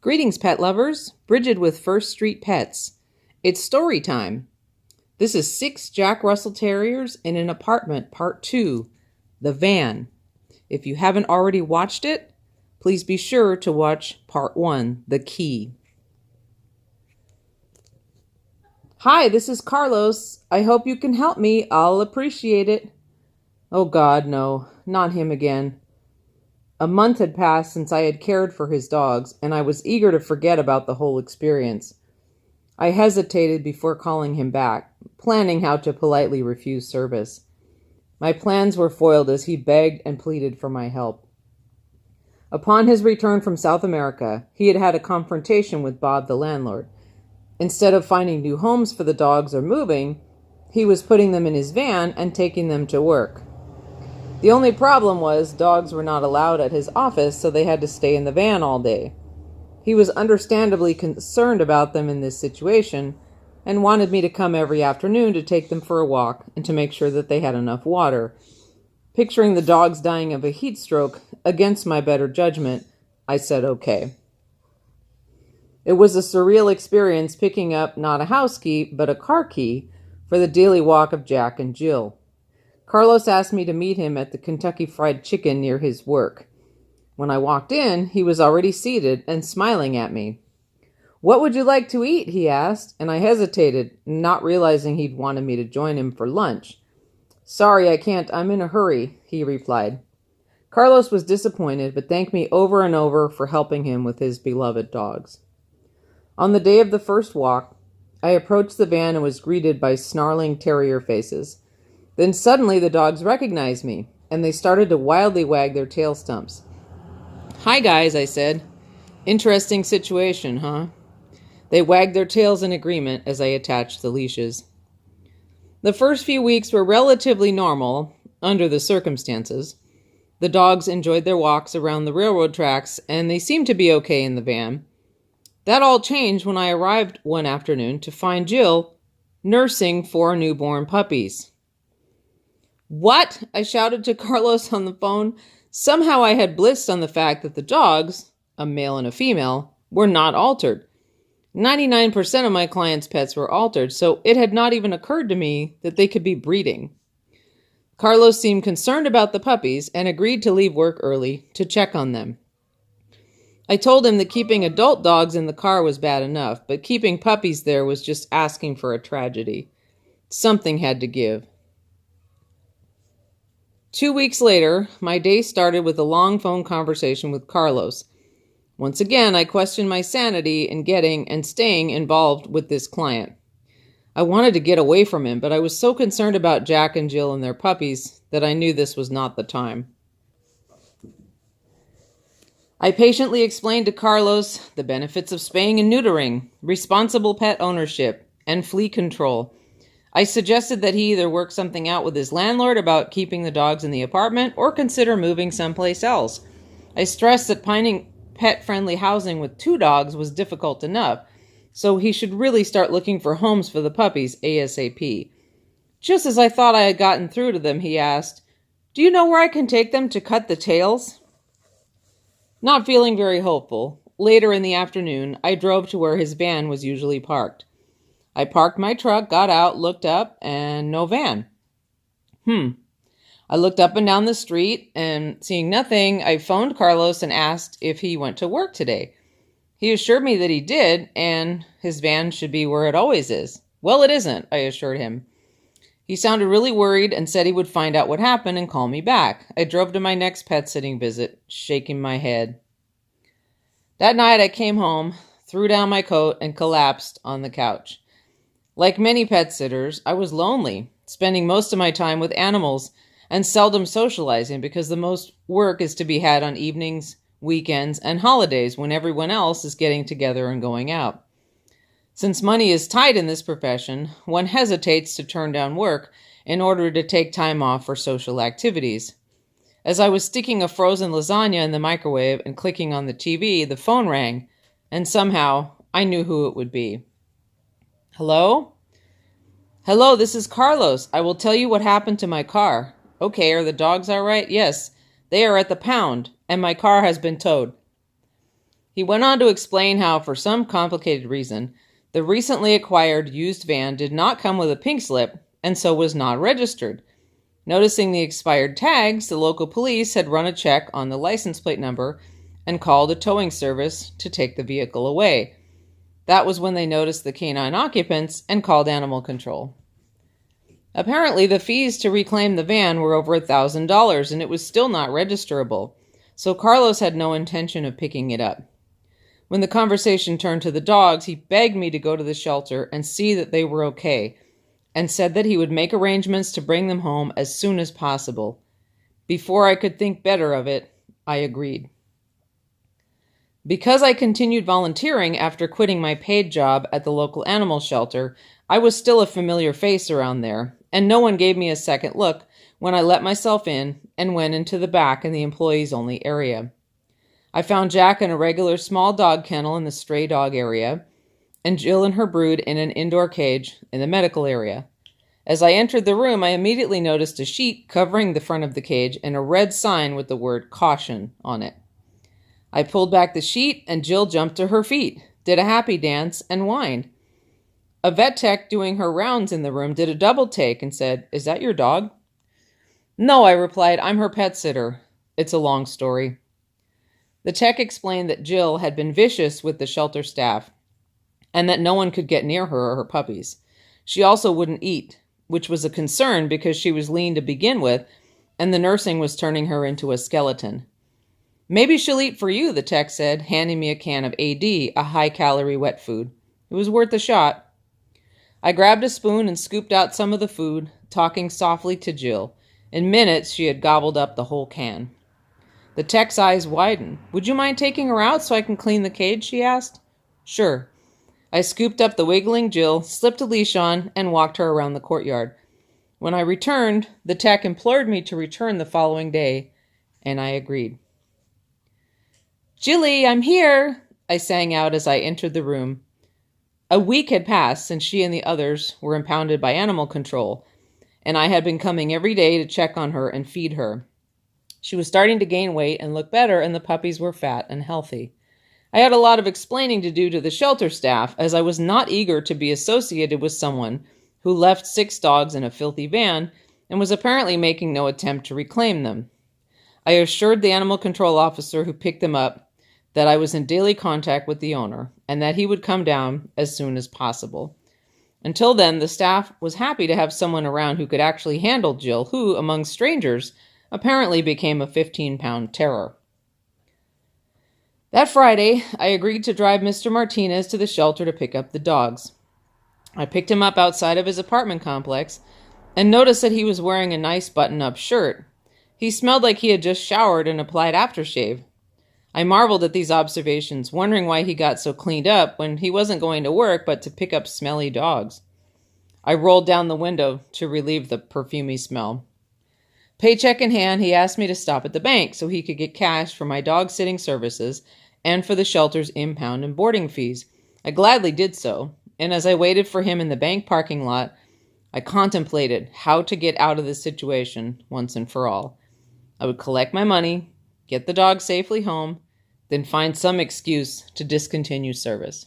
Greetings, pet lovers. Bridget with First Street Pets. It's story time. This is 6 Jack Russell Terriers in an apartment, part 2, The Van. If you haven't already watched it, please be sure to watch part 1, The Key. Hi, this is Carlos. I hope you can help me. I'll appreciate it. Oh God, no, not him again. A month had passed since I had cared for his dogs, and I was eager to forget about the whole experience. I hesitated before calling him back, planning how to politely refuse service. My plans were foiled as he begged and pleaded for my help. Upon his return from South America, he had had a confrontation with Bob the landlord. Instead of finding new homes for the dogs or moving, he was putting them in his van and taking them to work. The only problem was dogs were not allowed at his office, so they had to stay in the van all day. He was understandably concerned about them in this situation and wanted me to come every afternoon to take them for a walk and to make sure that they had enough water. Picturing the dogs dying of a heat stroke, against my better judgment, I said okay. It was a surreal experience picking up not a house key, but a car key for the daily walk of Jack and Jill. Carlos asked me to meet him at the Kentucky Fried Chicken near his work. When I walked in, he was already seated and smiling at me. "What would you like to eat?" he asked, and I hesitated, not realizing he'd wanted me to join him for lunch. "Sorry, I can't. I'm in a hurry," he replied. Carlos was disappointed, but thanked me over and over for helping him with his beloved dogs. On the day of the first walk, I approached the van and was greeted by snarling terrier faces. Then suddenly the dogs recognized me, and they started to wildly wag their tail stumps. "Hi guys," I said. "Interesting situation, huh?" They wagged their tails in agreement as I attached the leashes. The first few weeks were relatively normal, under the circumstances. The dogs enjoyed their walks around the railroad tracks, and they seemed to be okay in the van. That all changed when I arrived one afternoon to find Jill nursing 4 newborn puppies. "What?" I shouted to Carlos on the phone. Somehow I had blissed on the fact that the dogs, a male and a female, were not altered. 99% of my clients' pets were altered, so it had not even occurred to me that they could be breeding. Carlos seemed concerned about the puppies and agreed to leave work early to check on them. I told him that keeping adult dogs in the car was bad enough, but keeping puppies there was just asking for a tragedy. Something had to give. 2 weeks later, my day started with a long phone conversation with Carlos. Once again, I questioned my sanity in getting and staying involved with this client. I wanted to get away from him, but I was so concerned about Jack and Jill and their puppies that I knew this was not the time. I patiently explained to Carlos the benefits of spaying and neutering, responsible pet ownership, and flea control. I suggested that he either work something out with his landlord about keeping the dogs in the apartment or consider moving someplace else. I stressed that finding pet-friendly housing with 2 dogs was difficult enough, so he should really start looking for homes for the puppies ASAP. Just as I thought I had gotten through to them, he asked, "Do you know where I can take them to cut the tails?" Not feeling very hopeful, later in the afternoon, I drove to where his van was usually parked. I parked my truck, got out, looked up, and no van. I looked up and down the street, and seeing nothing, I phoned Carlos and asked if he went to work today. He assured me that he did, and his van should be where it always is. "Well, it isn't," I assured him. He sounded really worried and said he would find out what happened and call me back. I drove to my next pet sitting visit, shaking my head. That night I came home, threw down my coat, and collapsed on the couch. Like many pet sitters, I was lonely, spending most of my time with animals and seldom socializing because the most work is to be had on evenings, weekends, and holidays when everyone else is getting together and going out. Since money is tight in this profession, one hesitates to turn down work in order to take time off for social activities. As I was sticking a frozen lasagna in the microwave and clicking on the TV, the phone rang, and somehow I knew who it would be. "Hello?" "Hello, this is Carlos. I will tell you what happened to my car." "Okay, are the dogs all right?" "Yes, they are at the pound, and my car has been towed." He went on to explain how, for some complicated reason, the recently acquired used van did not come with a pink slip and so was not registered. Noticing the expired tags, the local police had run a check on the license plate number and called a towing service to take the vehicle away. That was when they noticed the canine occupants and called animal control. Apparently, the fees to reclaim the van were over $1,000 and it was still not registerable, so Carlos had no intention of picking it up. When the conversation turned to the dogs, he begged me to go to the shelter and see that they were okay, and said that he would make arrangements to bring them home as soon as possible. Before I could think better of it, I agreed. Because I continued volunteering after quitting my paid job at the local animal shelter, I was still a familiar face around there, and no one gave me a second look when I let myself in and went into the back in the employees-only area. I found Jack in a regular small dog kennel in the stray dog area, and Jill and her brood in an indoor cage in the medical area. As I entered the room, I immediately noticed a sheet covering the front of the cage and a red sign with the word "Caution" on it. I pulled back the sheet, and Jill jumped to her feet, did a happy dance, and whined. A vet tech doing her rounds in the room did a double take and said, "Is that your dog?" "No," I replied, "I'm her pet sitter." It's a long story. The tech explained that Jill had been vicious with the shelter staff and that no one could get near her or her puppies. She also wouldn't eat, which was a concern because she was lean to begin with, and the nursing was turning her into a skeleton. "Maybe she'll eat for you," the tech said, handing me a can of AD, a high-calorie wet food. It was worth a shot. I grabbed a spoon and scooped out some of the food, talking softly to Jill. In minutes, she had gobbled up the whole can. The tech's eyes widened. "Would you mind taking her out so I can clean the cage?" she asked. "Sure." I scooped up the wiggling Jill, slipped a leash on, and walked her around the courtyard. When I returned, the tech implored me to return the following day, and I agreed. "Jilly, I'm here," I sang out as I entered the room. A week had passed since she and the others were impounded by animal control, and I had been coming every day to check on her and feed her. She was starting to gain weight and look better, and the puppies were fat and healthy. I had a lot of explaining to do to the shelter staff, as I was not eager to be associated with someone who left 6 dogs in a filthy van and was apparently making no attempt to reclaim them. I assured the animal control officer who picked them up that I was in daily contact with the owner and that he would come down as soon as possible. Until then, the staff was happy to have someone around who could actually handle Jill, who, among strangers, apparently became a 15-pound terror. That Friday, I agreed to drive Mr. Martinez to the shelter to pick up the dogs. I picked him up outside of his apartment complex and noticed that he was wearing a nice button-up shirt. He smelled like he had just showered and applied aftershave. I marveled at these observations, wondering why he got so cleaned up when he wasn't going to work but to pick up smelly dogs. I rolled down the window to relieve the perfumey smell. Paycheck in hand, he asked me to stop at the bank so he could get cash for my dog-sitting services and for the shelter's impound and boarding fees. I gladly did so, and as I waited for him in the bank parking lot, I contemplated how to get out of this situation once and for all. I would collect my money, get the dog safely home, then find some excuse to discontinue service.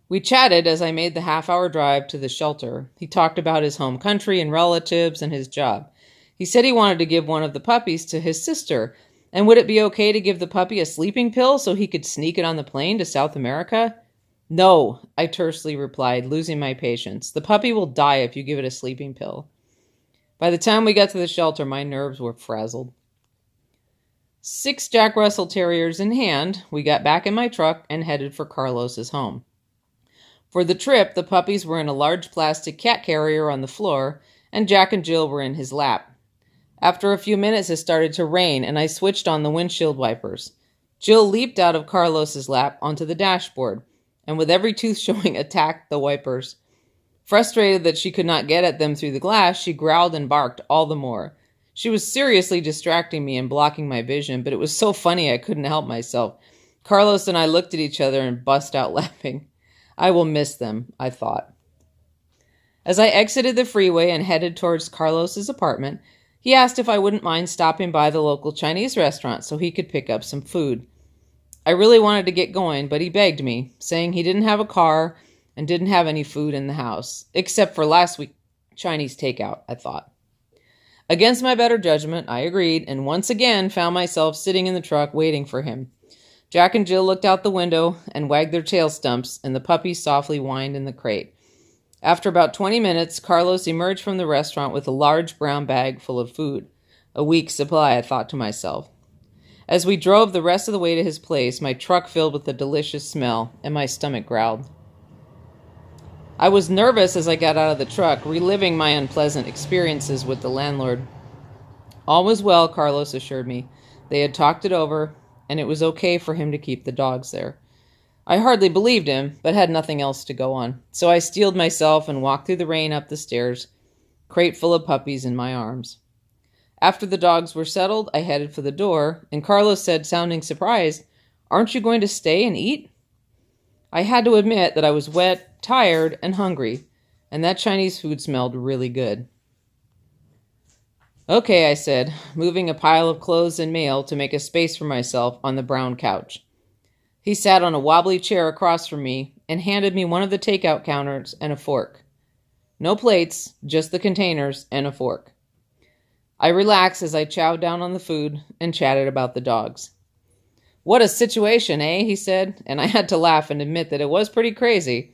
We chatted as I made the half-hour drive to the shelter. He talked about his home country and relatives and his job. He said he wanted to give one of the puppies to his sister, and would it be okay to give the puppy a sleeping pill so he could sneak it on the plane to South America? "No," I tersely replied, losing my patience. "The puppy will die if you give it a sleeping pill." By the time we got to the shelter, my nerves were frazzled. 6 Jack Russell Terriers in hand, we got back in my truck and headed for Carlos's home. For the trip, the puppies were in a large plastic cat carrier on the floor, and Jack and Jill were in his lap. After a few minutes, it started to rain, and I switched on the windshield wipers. Jill leaped out of Carlos's lap onto the dashboard, and with every tooth showing, attacked the wipers. Frustrated that she could not get at them through the glass, she growled and barked all the more. She was seriously distracting me and blocking my vision, but it was so funny I couldn't help myself. Carlos and I looked at each other and bust out laughing. I will miss them, I thought. As I exited the freeway and headed towards Carlos's apartment, he asked if I wouldn't mind stopping by the local Chinese restaurant so he could pick up some food. I really wanted to get going, but he begged me, saying he didn't have a car and didn't have any food in the house, except for last week's Chinese takeout, I thought. Against my better judgment, I agreed, and once again found myself sitting in the truck waiting for him. Jack and Jill looked out the window and wagged their tail stumps, and the puppies softly whined in the crate. After about 20 minutes, Carlos emerged from the restaurant with a large brown bag full of food. A week's supply, I thought to myself. As we drove the rest of the way to his place, my truck filled with a delicious smell, and my stomach growled. I was nervous as I got out of the truck, reliving my unpleasant experiences with the landlord. All was well, Carlos assured me. They had talked it over, and it was okay for him to keep the dogs there. I hardly believed him, but had nothing else to go on. So I steeled myself and walked through the rain up the stairs, crate full of puppies in my arms. After the dogs were settled, I headed for the door, and Carlos said, sounding surprised, "Aren't you going to stay and eat?" I had to admit that I was wet, tired, and hungry, and that Chinese food smelled really good. "Okay," I said, moving a pile of clothes and mail to make a space for myself on the brown couch. He sat on a wobbly chair across from me and handed me one of the takeout counters and a fork. No plates, just the containers and a fork. I relaxed as I chowed down on the food and chatted about the dogs. "What a situation, eh?" he said, and I had to laugh and admit that it was pretty crazy.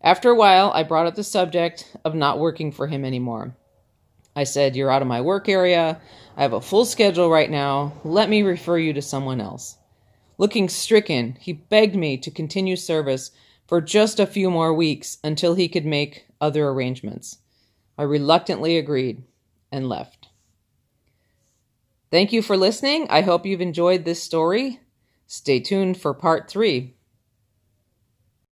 After a while, I brought up the subject of not working for him anymore. I said, "You're out of my work area. I have a full schedule right now. Let me refer you to someone else." Looking stricken, he begged me to continue service for just a few more weeks until he could make other arrangements. I reluctantly agreed and left. Thank you for listening. I hope you've enjoyed this story. Stay tuned for part 3.